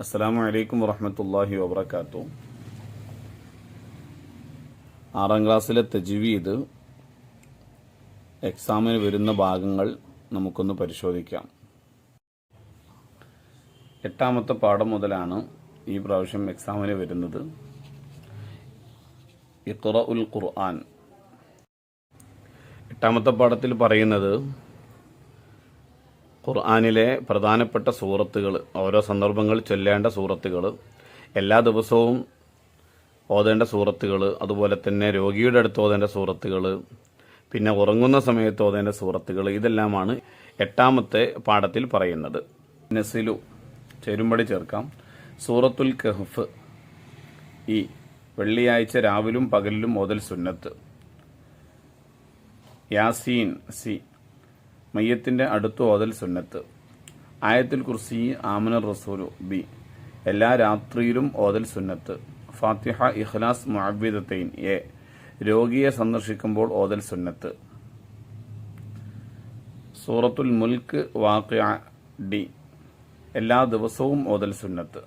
അസ്സലാമു അലൈക്കും വറഹ്മത്തുള്ളാഹി വബറകാതുഹു. 6ാം ക്ലാസ്സിലെ തജ്വീദ് എക്സാമിന് വരുന്ന ഭാഗങ്ങൾ നമുക്കൊന്ന് പരിശോധിക്കാം. 8ാമത്തെ പാഠം മുതലാണ് ഈ പ്രാവശ്യം എക്സാമിന് വരുന്നത്. ഇഖ്റഉൽ ഖുർആൻ. 8ാമത്തെ പാഠത്തിൽ പറയുന്നത് ഖുർആനിലെ പ്രധാനപ്പെട്ട സൂറത്തുകൾ, ഓരോ സന്ദർഭങ്ങൾ ചൊല്ലേണ്ട സൂറത്തുകൾ, എല്ലാ ദിവസവും ഓതേണ്ട സൂറത്തുകൾ, അതുപോലെ തന്നെ രോഗിയുടെ അടുത്ത് ഓതേണ്ട സൂറത്തുകൾ, പിന്നെ ഉറങ്ങുന്ന സമയത്ത് ഓതേണ്ട സൂറത്തുകൾ, ഇതെല്ലാമാണ് 8ാമത്തെ പാഠത്തിൽ പറയുന്നത്. നസിലു ചേരുംപടി ചേർക്കാം. സൂറത്തുൽ കഹ്ഫ് ഈ വെള്ളിയാഴ്ച രാവിലും പകലിലും ഓതൽ സുന്നത്ത്. യാസീൻ സി മയ്യത്തിൻ്റെ അടുത്ത് ഓതൽ സുന്നത്ത്. ആയത്തുൽ കുർസി ആമനർ റസൂലു ബി എല്ലാ രാത്രിയിലും ഓതൽ സുന്നത്ത്. ഫാത്തിഹ ഇഖ്ലാസ് മുഅവ്വിദത്തൈൻ എ രോഗിയെ സന്ദർശിക്കുമ്പോൾ ഓതൽ സുന്നത്ത്. സൂറത്തുൽ മുൽക്ക് വാഖിഅ ഡി എല്ലാ ദിവസവും ഓതൽ സുന്നത്ത്.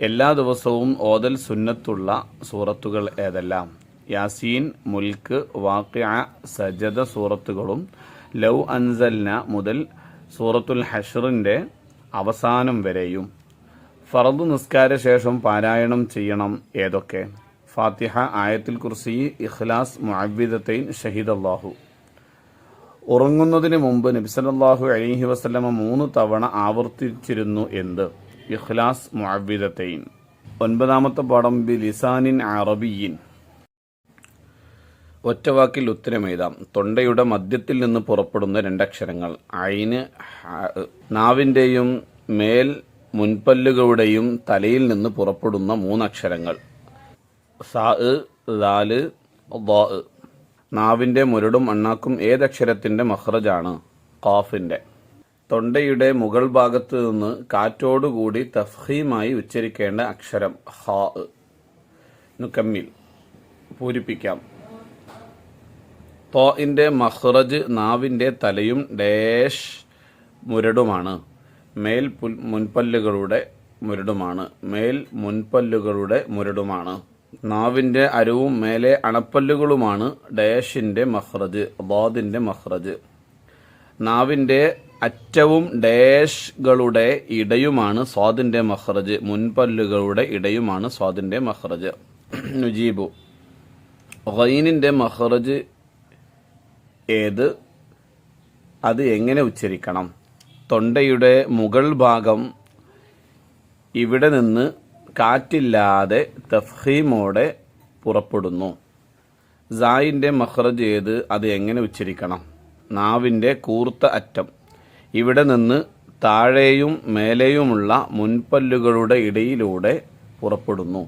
എല്ലാ ദിവസവും ഓതൽ സുന്നത്തുള്ള സൂറത്തുകൾ ഏതെല്ലാം? യാസീൻ, മുൽക്ക്, വാഖിഅ, സജദ സൂറത്തുകളും ലൗ അൻസൽന മുതൽ സൂറത്തുൽ ഹഷ്റിന്റെ അവസാനം വരെയും. ഫർദ് നിസ്കാര ശേഷം പാരായണം ചെയ്യണം ഏതൊക്കെ? ഫാത്തിഹ, ആയത്തുൽ കുർസി, ഇഖ്ലാസ്, മുഅവ്വിദത്തൈൻ, ഷഹീദല്ലാഹു. ഉറങ്ങുന്നതിന് മുമ്പ് നബി സല്ലല്ലാഹു അലൈഹി വസല്ലമ 3 തവണ ആവർത്തിച്ചിരുന്നു എന്ത്? ഇഖ്ലാസ്, മുഅവ്വിദത്തൈൻ. 9ാമത്തെ പാഠം ബിലിസാനിൻ അറബിയിൻ. ഒറ്റവാക്കിൽ ഉത്തരമെഴുതാം. തൊണ്ടയുടെ മധ്യത്തിൽ നിന്ന് പുറപ്പെടുന്ന 2 അക്ഷരങ്ങൾ. ഐന്, നാവിൻ്റെയും മേൽ മുൻപല്ലുകളുടെയും തലയിൽ നിന്ന് പുറപ്പെടുന്ന 3 അക്ഷരങ്ങൾ. സാ, ദാല്, ളാ. നാവിൻ്റെ മുരടും അണ്ണാക്കും ഏതക്ഷരത്തിൻ്റെ മഖ്റജാണ്? ഖാഫിൻ്റെ. തൊണ്ടയുടെ മുകൾ ഭാഗത്ത് നിന്ന് കാറ്റോടുകൂടി തഫ്ഖീമായി ഉച്ചരിക്കേണ്ട അക്ഷരം ഹാ. നുകമ്മിൽ പൂരിപ്പിക്കാം. തോഇൻ്റെ മഖ്റജ് നാവിൻ്റെ തലയും ഡാഷ് മുരടുമാണ്. മേൽ മുൻപല്ലുകളുടെ മുരടുമാണ്. മേൽ മുൻപല്ലുകളുടെ മുരടുമാണ്. നാവിൻ്റെ അരവും മേലെ അണപ്പല്ലുകളുമാണ് ഡാഷിൻ്റെ മഖ്റജ്, ളാദിൻ്റെ മഖ്റജ്. നാവിൻ്റെ അറ്റവും ഡാഷ്കളുടെ ഇടയുമാണ് സ്വാദിൻ്റെ മഖ്റജ്. മുൻപല്ലുകളുടെ ഇടയുമാണ് സ്വാദിൻ്റെ മഖ്റജ്. നുജീബു. ഗൈനിൻ്റെ മഖ്റജ് ഏത്? അത് എങ്ങനെ ഉച്ചരിക്കണം? തൊണ്ടയുടെ മുകൾ ഭാഗം ഇവിടെ നിന്ന് കാറ്റില്ലാതെ തഫ്ഖീമോടെ പുറപ്പെടുന്നു. സായിൻ്റെ മഖ്റജ് ഏത്? അത് എങ്ങനെ ഉച്ചരിക്കണം? നാവിൻ്റെ കൂർത്ത അറ്റം ഇവിടെ നിന്ന് താഴെയും മേലെയുമുള്ള മുൻപല്ലുകളുടെ ഇടയിലൂടെ പുറപ്പെടുന്നു.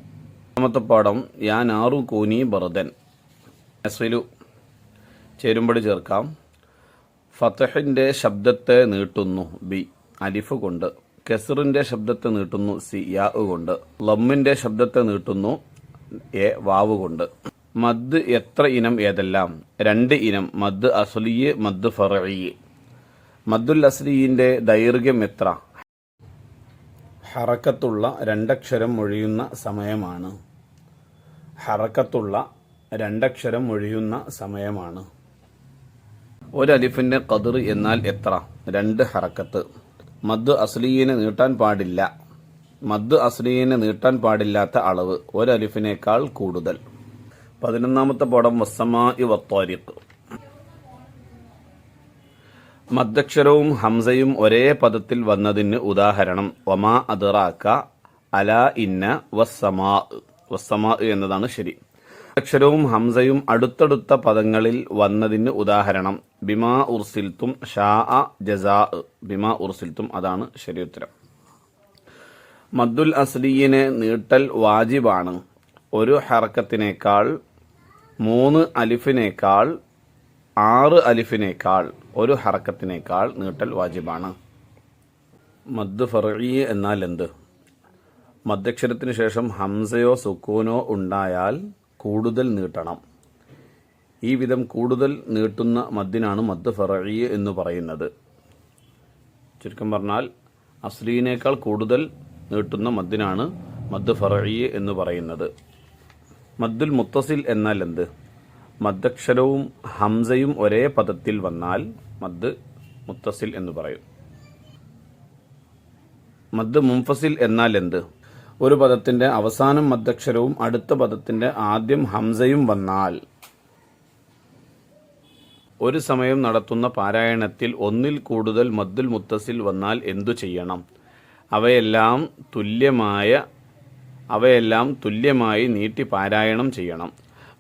10ാമത്തെ പാഠം യാ നാറു കൂനി ബർദൻ. നസ്ലു ചേരുംപടി ചേർക്കാം. ഫത്ഹിൻ്റെ ശബ്ദത്തെ നീട്ടുന്നു ബി അലിഫ് കൊണ്ട്. കസ്റിൻ്റെ ശബ്ദത്തെ നീട്ടുന്നു സി യാ കൊണ്ട്. ലമ്മിൻ്റെ ശബ്ദത്തെ നീട്ടുന്നു എ വാവ് കൊണ്ട്. മദ് എത്ര ഇനം ഏതെല്ലാം? 2 ഇനം. മദ് അസ്ലി, മദ് ഫർഈ. മദ്ദുൽ അസ്ലിയിൻ്റെ ദൈർഘ്യം എത്ര? ഹറക്കത്തുള്ള 2 അക്ഷരം ഒഴിയുന്ന സമയമാണ്. ഹറക്കത്തുള്ള 2 അക്ഷരം ഒഴിയുന്ന സമയമാണ്. ഒരു അലിഫിൻ്റെ ഖദർ എന്നാൽ എത്ര? 2 ഹറക്കത്ത്. മദ് അസ്ലിയിനെ നീട്ടാൻ പാടില്ല. മദ് അസ്ലിയിനെ നീട്ടാൻ പാടില്ലാത്ത അളവ് 1 അലിഫിനേക്കാൾ കൂടുതൽ. 11ാമത്തെ പാഠം വസ്സമാഇ വത്താരിഖ്. മദ്ദക്ഷരവും ഹംസയും ഒരേ പദത്തിൽ വന്നതിന് ഉദാഹരണം. വമാ അദ്റാക അലാ ഇന്ന വസ്സമാ. വസ്സമാ എന്നതാണ് ശരി. അക്ഷരവും ഹംസയും അടുത്തടുത്ത പദങ്ങളിൽ വന്നതിന് ഉദാഹരണം. ബിമാ ഉർസിൽത്തും ഷാ ജസാ. ബിമാ ഉർസിൽത്തും അതാണ് ശരി ഉത്തരം. മദ്ദുൽ അസ്ലിയിനെ നീട്ടൽ വാജിബാണ്. 1 ഹറക്കത്തിനേക്കാൾ, 3 അലിഫിനേക്കാൾ, 6 അലിഫിനേക്കാൾ, 1 ഹറക്കത്തിനേക്കാൾ നീട്ടൽ വാജിബാണ്. മദ് ഫർഈ എന്നാൽ എന്ത്? മദ്ദക്ഷരത്തിന് ശേഷം ഹംസയോ സുക്കൂനോ ഉണ്ടായാൽ കൂടുതൽ നീട്ടണം. ഈ വിധം കൂടുതൽ നീട്ടുന്ന മദ്ദിനാണ് മദ് ഫർഈ എന്ന് പറയുന്നത്. ചുരുക്കം പറഞ്ഞാൽ അസ്ലീനേക്കാൾ കൂടുതൽ നീട്ടുന്ന മദ്ദിനാണ് മദ് ഫർഈ എന്ന് പറയുന്നത്. മദ്ദുൽ മുത്തസിൽ എന്നാൽ എന്ത്? മദ്ദക്ഷരവും ഹംസയും ഒരേ പദത്തിൽ വന്നാൽ മദ് മുത്തസിൽ എന്ന് പറയും. മദ് മുൻഫസിൽ എന്നാൽ എന്ത്? ഒരു പദത്തിന്റെ അവസാനം മദ്ദക്ഷരവും അടുത്ത പദത്തിന്റെ ആദ്യം ഹംസയും വന്നാൽ. ഒരു സമയം നടത്തുന്ന പാരായണത്തിൽ ഒന്നിൽ കൂടുതൽ മദ്ദുൽ മുത്തസിൽ വന്നാൽ എന്തു ചെയ്യണം? അവയെല്ലാം തുല്യമായി നീട്ടി പാരായണം ചെയ്യണം.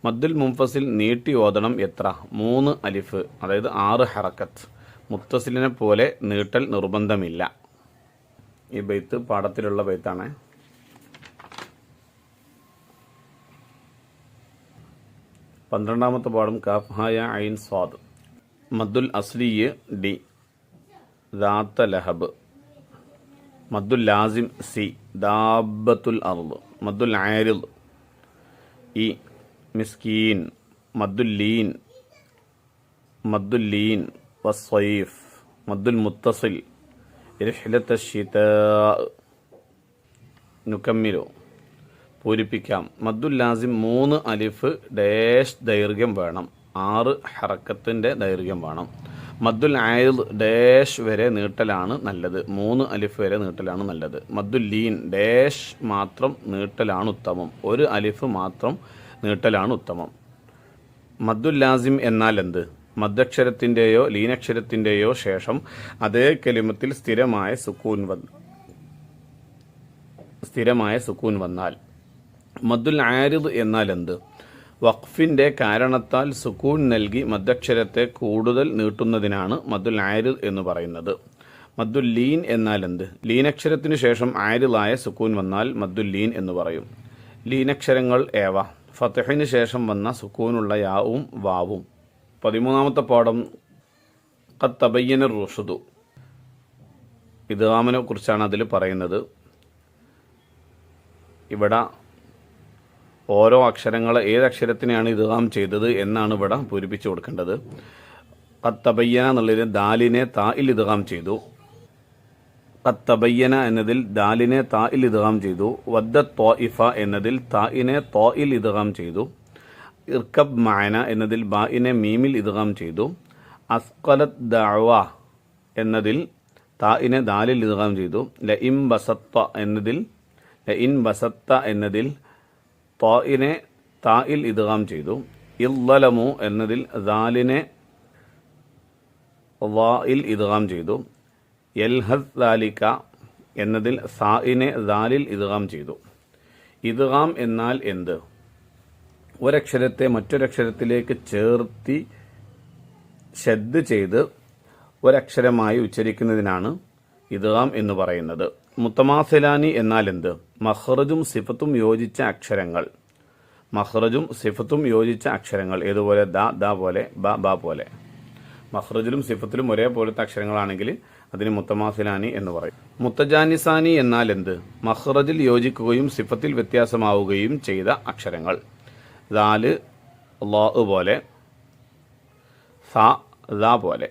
മദ്ദുൽ മുൻഫസിൽ നീട്ടി ഓതണം എത്ര? 3 അലിഫ്, അതായത് 6 ഹറക്കത്ത്. മുത്തസിലിനെ പോലെ നീട്ടൽ നിർബന്ധമില്ല. ഈ ബൈത്ത് പാഠത്തിലുള്ള ബൈത്താണ്. പന്ത്രണ്ടാമത്തെ പാഠം കാഫ് ഹാ യാ ഐൻ സ്വാദ്. മദ്ദുൽ അസ്ലിയ് ഡി, ദാത്ത ലഹബ്. മദ്ദുൽ ലാസിം സി, ദാബത്തുൽ അർദ്. മദ്ദുൽ ആരിദ് ഇ, മിസ്കീൻ. മദ്ദുൽ ലീൻ വസ്സൈഫ്. മദ്ദുൽ മുത്തസിൽ റിഹ്ലത്ത ശിതാ. നുകമ്മിലു, പൂരിപ്പിക്കാം. മദ്ദുൽ ലാസിം 3 അലിഫ് ഡാഷ് ദൈർഘ്യം വേണം, 6 ഹറക്കത്തിന്റെ ദൈർഘ്യം വേണം. മദ്ദുൽ ആയിദ് ഡാഷ് വരെ നീട്ടലാണ് നല്ലത്, 3 അലിഫ് വരെ നീട്ടലാണ് നല്ലത്. മദ്ദുൽ ലീൻ ഡാഷ് മാത്രം നീട്ടലാണ് ഉത്തമം, 1 അലിഫ് മാത്രം നീട്ടലാണ് ഉത്തമം. മദ്ദുൽ ലാസിം എന്നാൽ എന്ത്? മദ്ദക്ഷരത്തിന്റെയോ ലീനക്ഷരത്തിന്റെയോ ശേഷം അതേ കലിമത്തിൽ സ്ഥിരമായ സുക്കൂൻ വന്നാൽ. മദ്ദുൽ ആരിദ് എന്നാൽ എന്ത്? വഖഫിന്റെ കാരണത്താൽ സുക്കൂൻ നൽകി മദ്ദക്ഷരത്തെ കൂടുതൽ നീട്ടുന്നതിനാണ് മദ്ദുൽ ആരിദ് എന്ന് പറയുന്നത്. മദ്ദുൽ ലീൻ എന്നാൽ എന്ത്? ലീനക്ഷരത്തിനു ശേഷം ആരിദായ സുക്കൂൻ വന്നാൽ മദ്ദുൽ ലീൻ എന്ന് പറയും. ലീനക്ഷരങ്ങൾ ഏവ? ഫത്ഹിന് ശേഷം വന്ന സുക്കൂനുള്ള യാവും വാവും. 13ാമത്തെ പാഠം ഖദ് തബയ്യന റുഷ്ദു. ഇദ്ഗാമിനെ കുറിച്ചാണ് അതിൽ പറയുന്നത്. ഇവിടെ ഓരോ അക്ഷരങ്ങൾ ഏതക്ഷരത്തിനെയാണ് ഇദ്ഗാം ചെയ്തത് എന്നാണ് ഇവിടെ പൂരിപ്പിച്ചു കൊടുക്കേണ്ടത്. ഖദ് തബയ്യന എന്നുള്ളതിൽ ദാലിനെ തായിൽ ഇദ്ഗാം ചെയ്തു. ഖദ് തബയ്യന എന്നതിൽ ദാലിനെ തായിൽ ഇദ്ഗാം ചെയ്തു. വദ്ദത് ത്വായിഫ എന്നതിൽ തായിനെ ത്വായിൽ ഇദ്ഗാം ചെയ്തു. ഇർകബ് മഅന എന്നതിൽ ബാഇനെ മീമിൽ ഇദ്ഗാം ചെയ്തു. അസ്ഖലത് ദഅവ എന്നതിൽ തായിനെ ദാലിൽ ഇദ്ഗാം ചെയ്തു. ലഇൻ ബസത്ത എന്നതിൽ തായിനെ തായിൽ ഇദ്ഗാം ചെയ്തു. ഇദ്ലമു എന്നതിൽ ദാലിനെ ളായിൽ ഇദ്ഗാം ചെയ്തു. യൽഹദ് ദാലിക എന്നതിൽ സായിനെ ദാലിൽ ഇദ്ഗാം ചെയ്തു. ഇദ്ഗാം എന്നാൽ എന്ത്? ഒരക്ഷരത്തെ മറ്റൊരക്ഷരത്തിലേക്ക് ചേർത്തി ശദ്ദ് ചെയ്ത് ഒരക്ഷരമായി ഉച്ചരിക്കുന്നതിനാണ് ഇദ്ഗാം എന്ന് പറയുന്നത്. മുത്തമാസിലാനി എന്നാൽ എന്ത്? മഖ്റജും സിഫത്തും യോജിച്ച അക്ഷരങ്ങൾ. മഖ്റജും സിഫത്തും യോജിച്ച അക്ഷരങ്ങൾ ഏതുപോലെ? ദ പോലെ, ബ പോലെ. മഖ്റജിലും സിഫത്തിലും ഒരേപോലത്തെ അക്ഷരങ്ങളാണെങ്കിൽ അതിന് മുത്തമാസിലാനി എന്ന് പറയും. മുത്തജാനിസാനി എന്നാൽ എന്ത്? മഖ്റജിൽ യോജിക്കുകയും സിഫത്തിൽ വ്യത്യാസമാവുകയും ചെയ്ത അക്ഷരങ്ങൾ. ദാല് ലാ പോലെ, സ ദ പോലെ.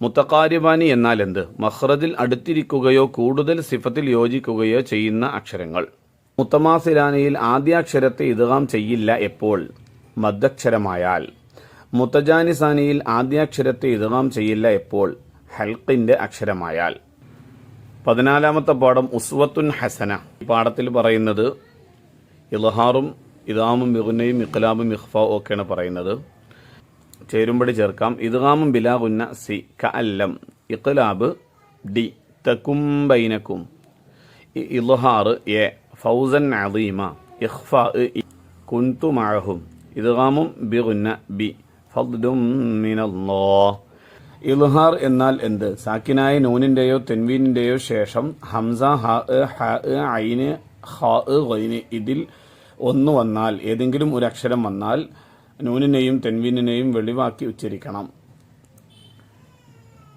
മുത്തഖാരിബാനി എന്നാൽ എന്ത്? മഖ്റജിൽ അടുത്തിരിക്കുകയോ കൂടുതൽ സിഫത്തിൽ യോജിക്കുകയോ ചെയ്യുന്ന അക്ഷരങ്ങൾ. മുത്തമാസിലാനിയിൽ ആദ്യാക്ഷരത്തെ ഇദ്ഗാം ചെയ്യില്ല എപ്പോൾ? മദ്ദക്ഷരമായാൽ. മുത്തജാനിസാനിയിൽ ആദ്യാക്ഷരത്തെ ഇദ്ഗാം ചെയ്യില്ല എപ്പോൾ? ഹൽഖിന്റെ അക്ഷരമായാൽ. 14ാമത്തെ പാഠം ഉസ്വത്തുൻ ഹസന. ഈ പാഠത്തിൽ പറയുന്നത് ഇൽഹാറും ഇദ്ഗാമും ബിഗുന്നയും ഇഖ്ലാബും ഇഖ്ഫാഉം ഒക്കെയാണ് പറയുന്നത്. ചേരുമ്പടി ചേർക്കാം. ഇദ്ഗാമും ബിലാ ഗുന്ന സി, കഅല്ലം. ഇഖ്ലാബ് ഡി, തകും ബൈനകും. ഇൽഹാർ എ, ഫൗസൻ അദീമ. ഇഖ്ഫാ കുൻതു മഅഹും. ഇദ്ഗാമും ബിഗുന്ന ബി, ഫദ്ലും മിനല്ലാഹ്. ഇൽഹാർ എന്നാൽ എന്ത്? സാക്കിനായ നൂനിന്റെയോ തെൻവീനിന്റെയോ ശേഷം ഹംസ, ഹ, ഐന്, ഖാ, ഗൈന് ഇതിൽ ഒന്ന് വന്നാൽ, ഏതെങ്കിലും ഒരു അക്ഷരം വന്നാൽ നൂനിനെയും തെൻവീനിനെയും വെളിവാക്കി ഉച്ചരിക്കണം.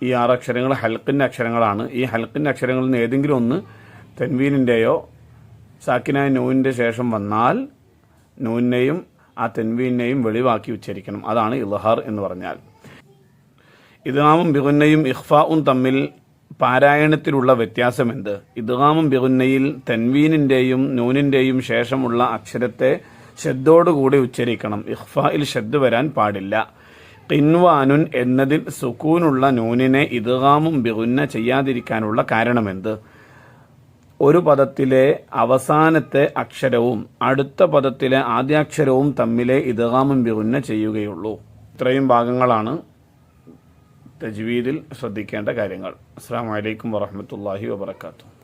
ഈ 6 അക്ഷരങ്ങൾ ഹൽക്കിന്റെ അക്ഷരങ്ങളാണ്. ഈ ഹൽക്കിന്റെ അക്ഷരങ്ങളിൽ നിന്ന് ഏതെങ്കിലും ഒന്ന് തെൻവീനിന്റെയോ സാക്കിനായ നൂനിന്റെ ശേഷം വന്നാൽ നൂനിനെയും ആ തെൻവീനെയും വെളിവാക്കി ഉച്ചരിക്കണം. അതാണ് ഇൽഹാർ എന്ന് പറഞ്ഞാൽ. ഇദ്ഗാമും ബിഗുന്നയും ഇഖ്ഫാഉം തമ്മിൽ പാരായണത്തിലുള്ള വ്യത്യാസം എന്ത്? ഇദ്ഗാമും ബിഗുന്നയിൽ തൻവീനിന്റെയും നൂനിന്റെയും ശേഷമുള്ള അക്ഷരത്തെ ഷദ്ദോടുകൂടി ഉച്ചരിക്കണം. ഇഖ്ഫായിൽ ഷദ്ദ് വരാൻ പാടില്ല. ഖിൻവാനുൻ എന്നതിൽ സുക്കൂനുള്ള നൂനിനെ ഇദ്ഗാമും ബിഗുന്ന ചെയ്യാതിരിക്കാനുള്ള കാരണമെന്ത്? ഒരു പദത്തിലെ അവസാനത്തെ അക്ഷരവും അടുത്ത പദത്തിലെ ആദ്യാക്ഷരവും തമ്മിലെ ഇദ്ഗാമും ബിഗുന്ന ചെയ്യുകയുള്ളൂ. ഇത്രയും ഭാഗങ്ങളാണ് തജ്വീദിൽ ശ്രദ്ധിക്കേണ്ട കാര്യങ്ങൾ. അസ്സലാമു അലൈക്കും വറഹ്മത്തുള്ളാഹി വബറകാതുഹു.